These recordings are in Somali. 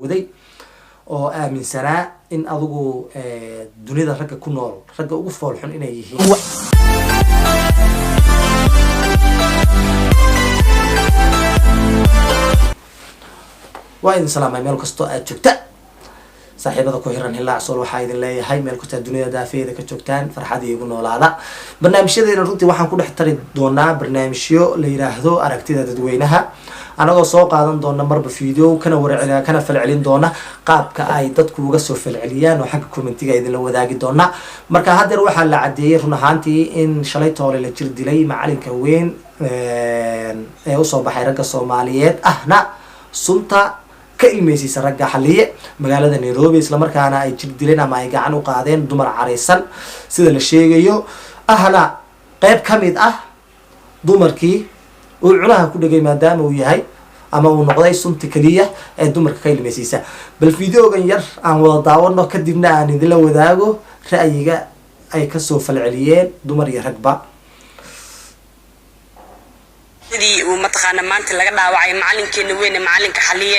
waday oo aaminsanaa in adigu dunida ragga ku nool ragga ugu fool xun inay yihiin waa idin salaamay meel kastoo aad joogta saaxiibada ku xiran Hilaac Sool waxaa idin leeyahay meel kasta dunida daafeeda ka joogtaan farxad iigu noolaada barnaamijyadeena runtii waxaan ku dhex tari doonaa barnaamijyo la yiraahdo aragtida dadweynaha anagoo soo qaadan doona marba video kana falcelin doona qaabka ay dadku uga soo falceliyaan oo xagga commentiga idin la wadaagi doona marka hadda waxaa la cadeeyay run ahaantii in shalay toole la jir dilay macalinka weyn ee u soo baxay ragga Soomaaliyeed ahna sunta ka ilmeysay ragga xaliye magaalada Nairobi isla markaana ay jir dileen ama ay gacan u qaadeen dumar careysan sida la sheegayo ahna qayb kamid ah dumarkii oo cunaha ku dhagay maadaama uu yahay ama uu noqday sunta kaliya ee dumarka ka ilmeysaysa bal videogan yar aan wada daawano kadibna aan idin la wadaago ra'yiga ay ka soo falceliyeen dumar iyo ragba sidii uu mataqaana maanta laga dhaawacay macalinkeena weyn macalinka xaliye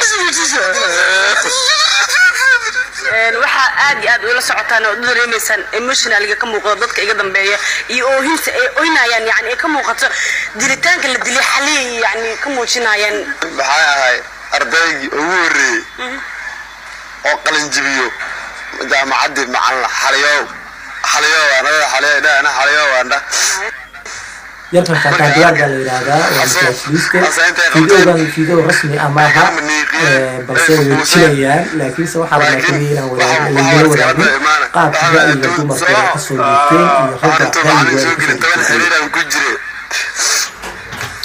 waxa aad ula socotaan oo dareemaysan emotionally ka muuqdo dadka iga dambeeya iyo oohinta ay oynayaan yani ay ka muuqato dilitaanka la dilay xaliye yani ka muujinayaan maxay ahay ardaygi ugu horeeyay oo qalin jibiyo jaamacadda macallin xaliyo ana يركن كان ديار قال لي هذا ومثلث فيديو رسمي أمامها بس وشيء لكن سوى حرب كبيرة ولا قاب جاء يقوم بصورة الصورتين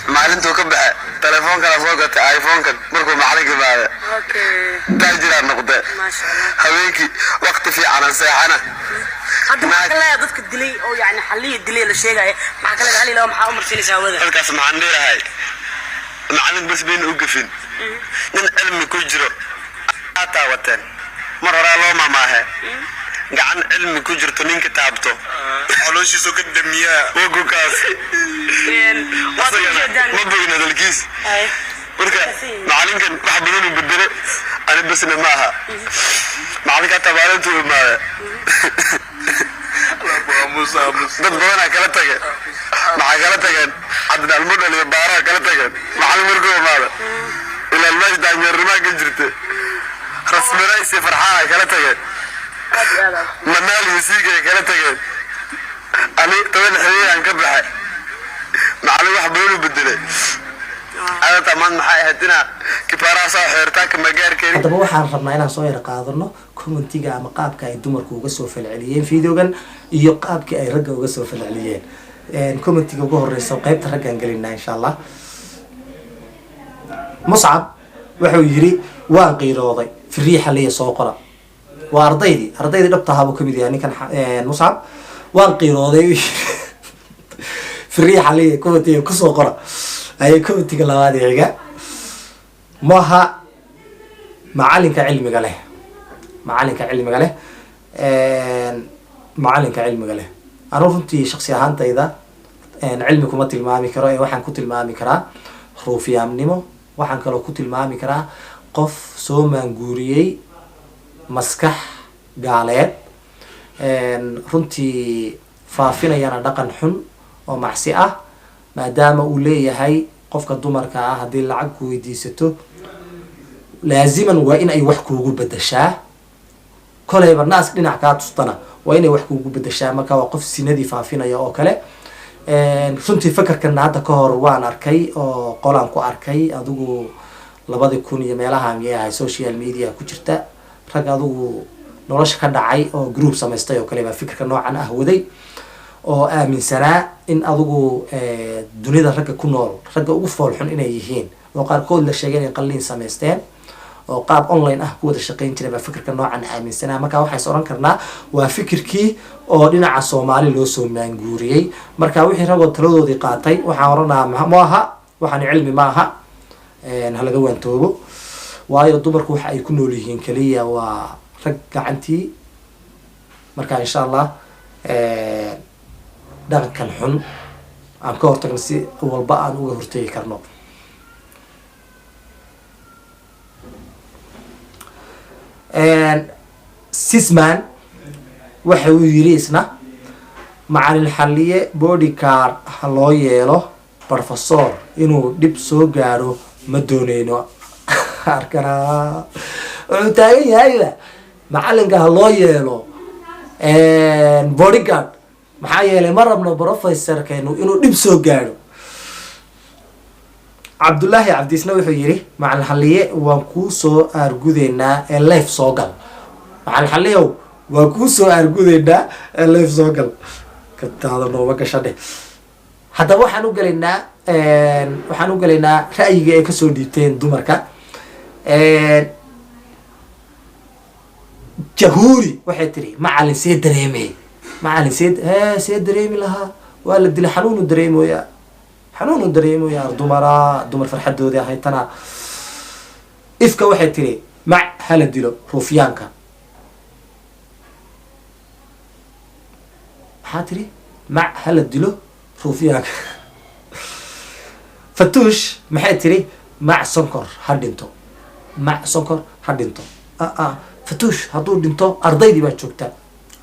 معلن تو كبح تلفون كلا فوق ايفون كان مركو معلق بعد اوكي تاجر النقطه ما شاء الله هويكي وقت في على ساحنا هذا ما كلا dadka dilay oo yani xaliye dilay la sheegay ma kala gali loo maxaa umar siinaysaa wada halkaas ma aan leeyahay macallin bas been u gafin nin cilmi ku jiro ata watan mar hore loo maahe gacan cilmi ku jirto ninka taabto calooshiisu ka damiya ugu kaas ma bogna dalkiis marka macalinkan wax badan u bedelo ani basna maaha macalinka tabaarantu maaha dad badan kala tagay maxaa kala tagay hadda almudal iyo baara kala tagay macallin markuu maaha ila almaas daanyarnima ka jirta rasmiray si farxaa kala tagay manal yusiga kala tagay ani toban xiriiraan ka baxay macallin wax badan u bedelay أنا تمام معي هدينا كبارة صاحرتك مجاركين. هذا هو حرف ربنا هنا صاير قاضرنا كومنتيجا مقابك أي دمر كوجسوا في العليين فيديوجن يقابك أي رجع وجسوا في العليين. كومنتيجا جوه الرئيس وقيب ترجع نقلنا إن شاء الله. مصعب وحويري واقي راضي في الريحة اللي صاقرة. وأرضيدي ربطها أبو كبير يعني كان مصعب واقي راضي في الريحة اللي كومنتيجا كصاقرة. أي كومنتيجا لوادي عجا ماها معلنك علمي قاله معلنك علمي قاله أنا رفنتي شخصية هانتا إذا علمكم ما تلمامي كرا وحن كتل مامي كرا حروفي أمنمو وحن كلو كتل مامي كرا قف سوما جوريي مسكح قالات رنتي فافينا يانا دقن حن ومعسئة maadaama uu leeyahay qofka dumarka ah hadii lacag ku weydiisato laaziman waa in ay wax kuugu bedeshaa kolayba naas dhinac ka tustana waa in ay wax kuugu bedeshaa marka waa qof sinadii faafinaya oo kale runtii fakarkan hadda ka hor waan arkay oo qolaan ku arkay adigu 2000 iyo meelaha miyaha social media ku jirta rag adigu nolosha ka dhacay oo group samaystay oo kale ba fikirka noocan ah waday oo aaminsanaa in adigu dunida ragga ku nool ragga ugu fool xun inay yihiin oo qaarkood la sheegay in qalliin sameysteen oo qaab online ah ku wada shaqeyn jiray ba fikirka noocan aaminsanaa marka waxay oran karnaa waa fikirkii oo dhinaca Soomaali loo soo maanguuriyay marka wixii ragoo taladoodii qaatay waxaan oranaa ma aha waxaan cilmi ma aha halaga waantoobo waayo dumarku waxa ay ku nool yihiin kaliya waa rag gacantii marka insha Allah dhaqankan xun aan ka hortagno si walba aan uga hortagi karno sisman waxa uu yiri isna macalin xaliye bodyguard ha loo yeelo professor inuu dhib soo gaaro ma dooneyno arkana wuxuu taagan yahay macalinka ha loo yeelo bodyguard maxaa yeelay ma rabno professorkeenu inuu dhib soo gaaro. cabdullaahi cabdiisna wuxuu yiri macalin xaliye waan kuu soo aargudeynaa ee life soo gal. macalin xaliyow waan kuu soo aargudeynaa ee life soo gal kataada nooma gashadhe. haddaba waxaan u gelaynaa ra'yiga ay kasoo dhiibteen dumarka. jahuuri waxay tiri macalin see dareemay macalin see dareemi lahaa waa la dilay xanuunu dareemoyaa dumar farxadoodii ahaytana. ifka waxay tiri mac hala dilo ruufyaanka. maxaa tiri mac hala dilo ruufyaanka. fatuush maxay tiri mac sonkor ha dhinto fatuush hadduu dhinto ardaydii baa joogta,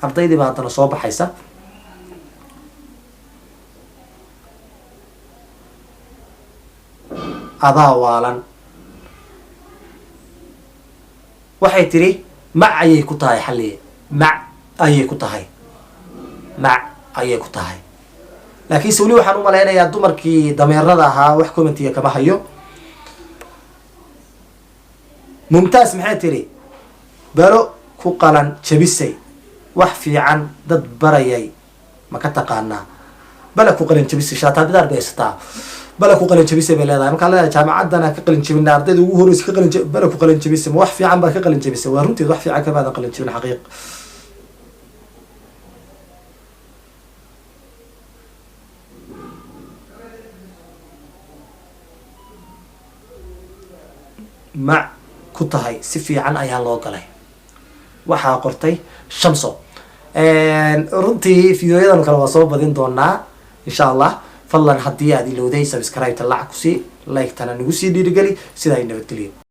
ardaydii baa haddana soo baxaysa. adaa waalan waxay tiri mac ayay ku tahay xaliye mac ayay ku tahay laakiinse weli waxaan u malaynayaa dumarkii dameerada ahaa wax commentiga kama hayo. mumtaas maxay tiri baro ku qalan jabisay wax fiican dad barayay ma ka taqaanaa. bala ku qalan jabisay shaataadidaar bay haysataa. bala ku qalin jabisay bay leedahay. markaa leedahay jaamacadana ka qalin jabina ardayda ugu horeysa ka qalin bala ku qalin jabisay ma wax fiican baa ka qalin jabisay. waa runteed wax fiican kamaadan qalin jabin xaqiiq. mac ku tahay si fiican ayaa loo galay waxaa qortay shamso. runtii fideoyadan kale waa soo badin doonaa insha allah. fadlan haddii aad ilowday subscribe-ta lac ku sii like tana nagu sii dhiirigeli sidaa nabadgelyo.